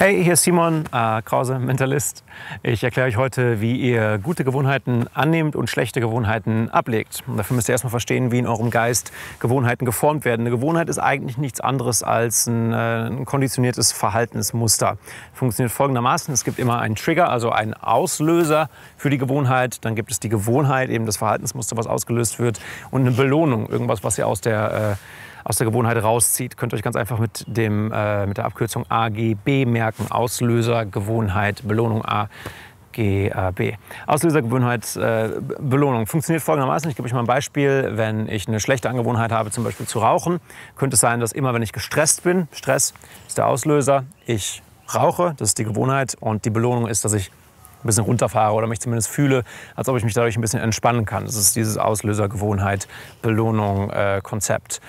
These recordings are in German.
Hey, hier ist Simon Krause, Mentalist. Ich erkläre euch heute, wie ihr gute Gewohnheiten annehmt und schlechte Gewohnheiten ablegt. Und dafür müsst ihr erstmal verstehen, wie in eurem Geist Gewohnheiten geformt werden. Eine Gewohnheit ist eigentlich nichts anderes als ein konditioniertes Verhaltensmuster. Funktioniert folgendermaßen: Es gibt immer einen Trigger, also einen Auslöser für die Gewohnheit. Dann gibt es die Gewohnheit, eben das Verhaltensmuster, was ausgelöst wird, und eine Belohnung, irgendwas, was ihr aus der Gewohnheit rauszieht. Könnt ihr euch ganz einfach mit der Abkürzung AGB merken. Auslöser, Gewohnheit, Belohnung, AGB. Auslöser, Gewohnheit, Belohnung. Funktioniert folgendermaßen. Ich gebe euch mal ein Beispiel. Wenn ich eine schlechte Angewohnheit habe, zum Beispiel zu rauchen, könnte es sein, dass immer, wenn ich gestresst bin, Stress ist der Auslöser, ich rauche, das ist die Gewohnheit, und die Belohnung ist, dass ich ein bisschen runterfahre oder mich zumindest fühle, als ob ich mich dadurch ein bisschen entspannen kann. Das ist dieses Auslöser, Gewohnheit, Belohnung, Konzept.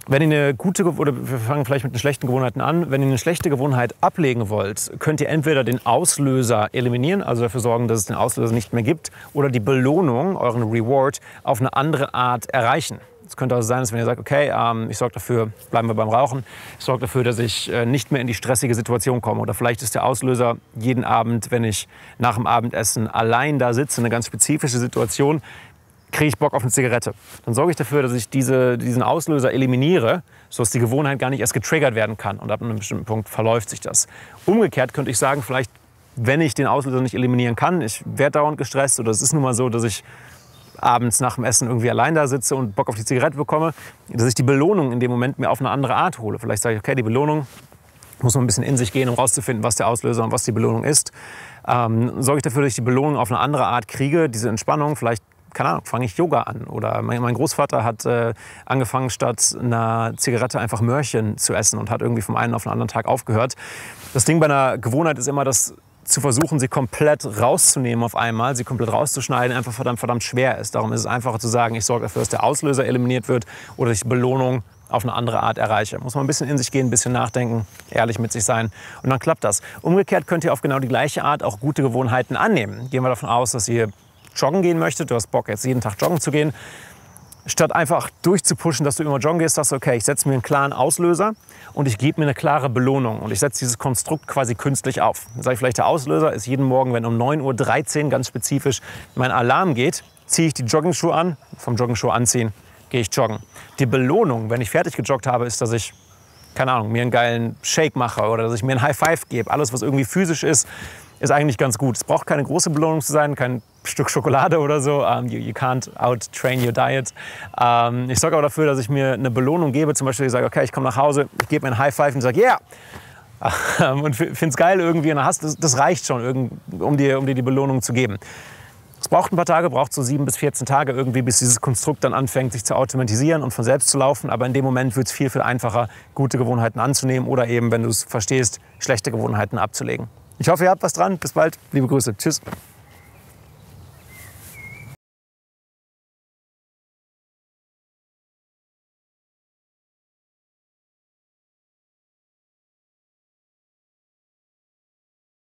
Wenn ihr eine gute, oder wir fangen vielleicht mit den schlechten Gewohnheiten an, wenn ihr eine schlechte Gewohnheit ablegen wollt, könnt ihr entweder den Auslöser eliminieren, also dafür sorgen, dass es den Auslöser nicht mehr gibt, oder die Belohnung, euren Reward, auf eine andere Art erreichen. Es könnte also sein, dass wenn ihr sagt, okay, ich sorge dafür, bleiben wir beim Rauchen, ich sorge dafür, dass ich nicht mehr in die stressige Situation komme. Oder vielleicht ist der Auslöser jeden Abend, wenn ich nach dem Abendessen allein da sitze, eine ganz spezifische Situation, kriege ich Bock auf eine Zigarette. Dann sorge ich dafür, dass ich diesen Auslöser eliminiere, sodass die Gewohnheit gar nicht erst getriggert werden kann. Und ab einem bestimmten Punkt verläuft sich das. Umgekehrt könnte ich sagen, vielleicht, wenn ich den Auslöser nicht eliminieren kann, ich werde dauernd gestresst, oder es ist nun mal so, dass ich abends nach dem Essen irgendwie allein da sitze und Bock auf die Zigarette bekomme, dass ich die Belohnung in dem Moment mir auf eine andere Art hole. Vielleicht sage ich, okay, die Belohnung muss man ein bisschen in sich gehen, um rauszufinden, was der Auslöser und was die Belohnung ist. Sorge ich dafür, dass ich die Belohnung auf eine andere Art kriege, diese Entspannung. Vielleicht, keine Ahnung, fange ich Yoga an. Oder mein Großvater hat angefangen, statt einer Zigarette einfach Möhrchen zu essen und hat irgendwie vom einen auf den anderen Tag aufgehört. Das Ding bei einer Gewohnheit ist immer, dass zu versuchen, sie komplett rauszunehmen auf einmal, sie komplett rauszuschneiden, einfach verdammt schwer ist. Darum ist es einfacher zu sagen, ich sorge dafür, dass der Auslöser eliminiert wird oder dass ich die Belohnung auf eine andere Art erreiche. Muss man ein bisschen in sich gehen, ein bisschen nachdenken, ehrlich mit sich sein, und dann klappt das. Umgekehrt könnt ihr auf genau die gleiche Art auch gute Gewohnheiten annehmen. Gehen wir davon aus, dass ihr joggen gehen möchtet, du hast Bock, jetzt jeden Tag joggen zu gehen. Statt einfach durchzupushen, dass du immer joggen gehst, sagst du, okay, ich setze mir einen klaren Auslöser und ich gebe mir eine klare Belohnung. Und ich setze dieses Konstrukt quasi künstlich auf. Dann sage ich vielleicht, der Auslöser ist jeden Morgen, wenn um 9:13 Uhr ganz spezifisch mein Alarm geht, ziehe ich die Joggingschuhe an, vom Joggingschuhe anziehen, gehe ich joggen. Die Belohnung, wenn ich fertig gejoggt habe, ist, dass ich, keine Ahnung, mir einen geilen Shake mache oder dass ich mir einen High Five gebe. Alles, was irgendwie physisch ist eigentlich ganz gut. Es braucht keine große Belohnung zu sein, kein Stück Schokolade oder so. You can't out-train your diet. Ich sorge aber dafür, dass ich mir eine Belohnung gebe. Zum Beispiel, ich sage, okay, ich komme nach Hause, ich gebe mir einen High Five und sage, yeah! Und finde es geil irgendwie. Und das reicht schon, um dir die Belohnung zu geben. Es braucht ein paar Tage, braucht so 7 bis 14 Tage irgendwie, bis dieses Konstrukt dann anfängt, sich zu automatisieren und von selbst zu laufen. Aber in dem Moment wird es viel, viel einfacher, gute Gewohnheiten anzunehmen oder eben, wenn du es verstehst, schlechte Gewohnheiten abzulegen. Ich hoffe, ihr habt was dran. Bis bald. Liebe Grüße. Tschüss.